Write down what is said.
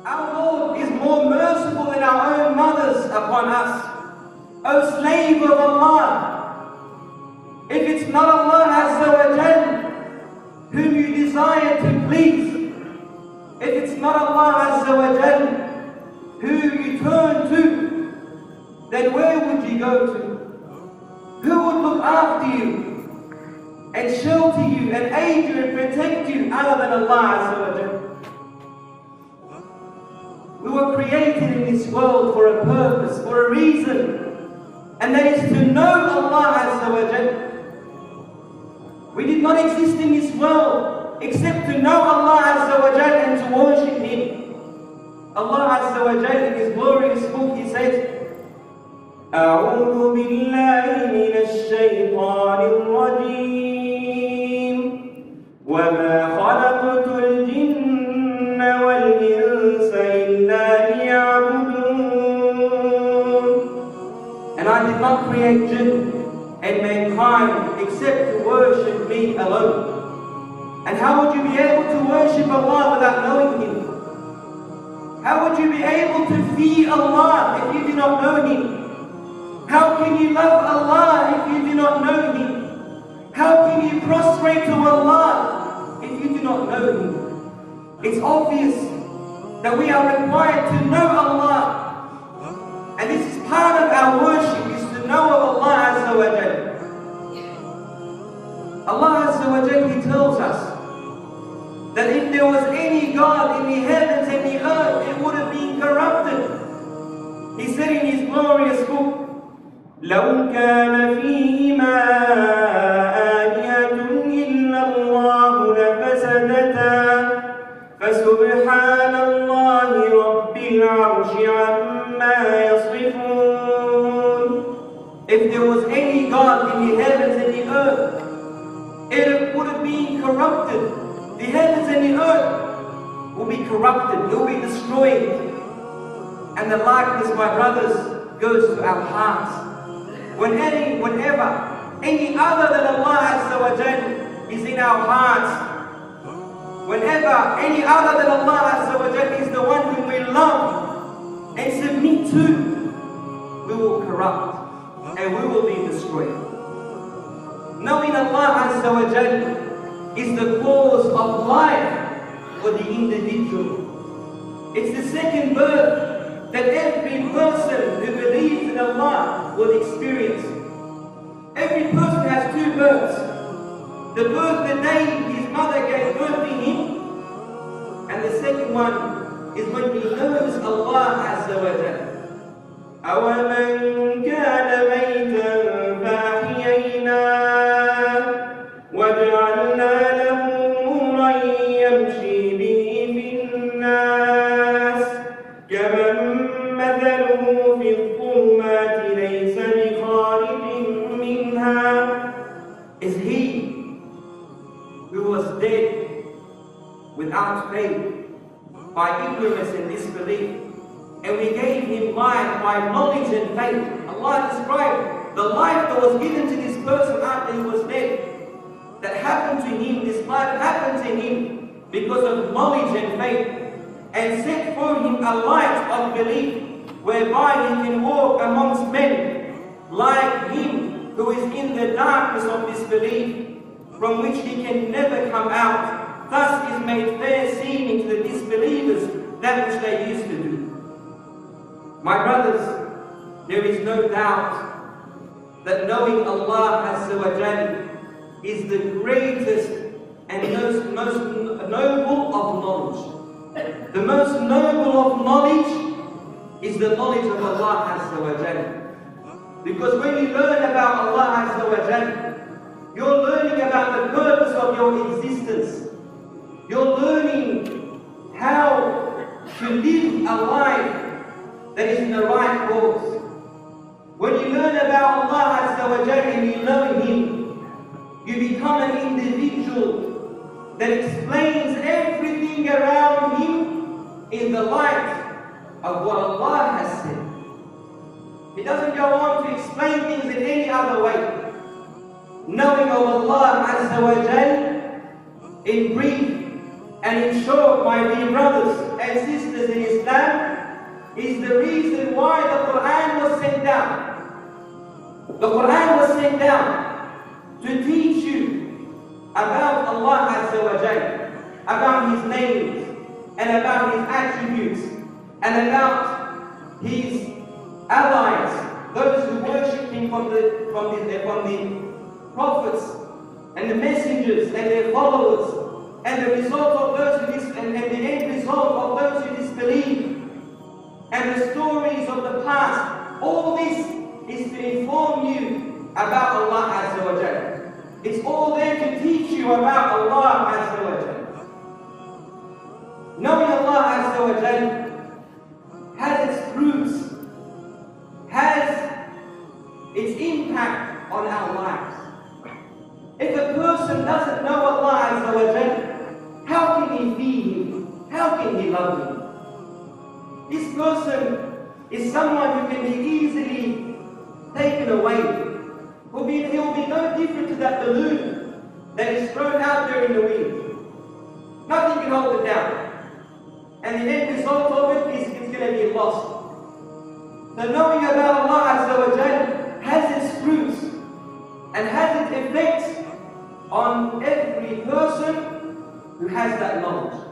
Our Lord is more merciful than our own mothers upon us. O slave of Allah, if it's not Allah Azza wa Jal whom you desire to please, if it's not Allah Azza wa Jal who you turn to, then where would you go to? Who would look after you and shelter you and aid you and protect you other than Allah Azza wa Jal? We were created in this world for a purpose, for a reason, and that is to know Allah Azza wa Jal. We did not exist in this world except to know Allah Azza wa Jal and to worship Him. Allah Azza wa Jal in His glorious book, He says, أعوذ بالله من الشيطان الرجيم وما خلقت الجن والإنس إلا ليعبدون. And I did not create jinn and mankind except to worship me alone. And how would you be able to worship Allah without knowing Him? How would you be able to fear Allah if you do not know Him? How can you love Allah if you do not know Him? How can you prostrate to Allah if you do not know Him? It's obvious that we are required to know Allah. And this is part of our worship, is to know of Allah Azza wa Jal. Allah Azza wa Jal, He tells us that if there was any God in the heavens and the earth, it would have been corrupted. He said in His glorious book, لو كان فيهما آلهة إلا الله لفسدتا فسبحان الله رب العرش عما يصفون. If there was any God in the heavens and the earth, it would have been corrupted. The heavens and the earth will be corrupted, it will be destroyed. And the likeness, my brothers, goes to our hearts. Whenever any other than Allah Azza wa Jal is in our hearts, whenever any other than Allah Azza wa Jal is the one whom we love and submit to, we will corrupt and we will be destroyed. Knowing Allah Azza wa Jal is the cause of life for the individual. It's the second birth that every person who believes in Allah will experience. Every person has two births. The birth the day his mother gave birth to him, and the second one is when he knows Allah Azza wa Jalla. أَوَمَنْ كَانَ مَيْتًا فَأَحْيَيْنَاهُ وَجَعَلْنَا لَهُ نُورًا يَمْشِي بِهِ فِي النَّاسِ كَمَنْ مَثَلُهُ فِي الظُّلُمَاتِ لَيْسَ بِخَارِجٍ مِنْهَا. Is he who was dead without faith, by ignorance and disbelief, and we gave him life by knowledge and faith. Allah described the life that was given to this person after he was dead. That happened to him, this life happened to him because of knowledge and faith, and set for him a light of belief, whereby he can walk amongst men like him who is in the darkness of disbelief, from which he can never come out. Thus is made fair seeming to the disbelievers that which they used to do. My brothers, there is no doubt that knowing Allah Azza wa Jalla is the greatest and most noble of knowledge. The most noble of knowledge is the knowledge of Allah Azza wa Jalla. Because when you learn about Allah Azza wa Jalla, you're learning about the purpose of your existence. You're learning how to live a life that is in the right course. When you learn about Allah Azza wa Jalla and you know Him, you become an individual that explains everything around him in the light of what Allah has said. He doesn't go on to explain things in any other way. Knowing of Allah Azza wa Jal in brief And in short, my dear brothers and sisters in Islam, is the reason why the Quran was sent down. The Quran was sent down to teach you about Allah Azza wa Jalla, about His names, and about His attributes, and about His allies, those who worship Him from the prophets and the messengers and their followers, and the result of those who and the end result of those who disbelieve, and the stories of the past. All this is to inform you about Allah Azza wa Jalla. It's all there to teach you about Allah Azza wa Jalla. Knowing Allah Azza wa Jalla has its roots, has its impact on our lives. If a person doesn't know Allah Azza wa Jalla, how can he feed Him? How can he love Him? This person is someone who can be easily taken away. He will be no different to that balloon that is thrown out there in the wind. Nothing can hold it down. And the end result of it is it's going to be lost. So knowing about Allah Azza wa Jalla has its fruits and has its effects on every person who has that knowledge.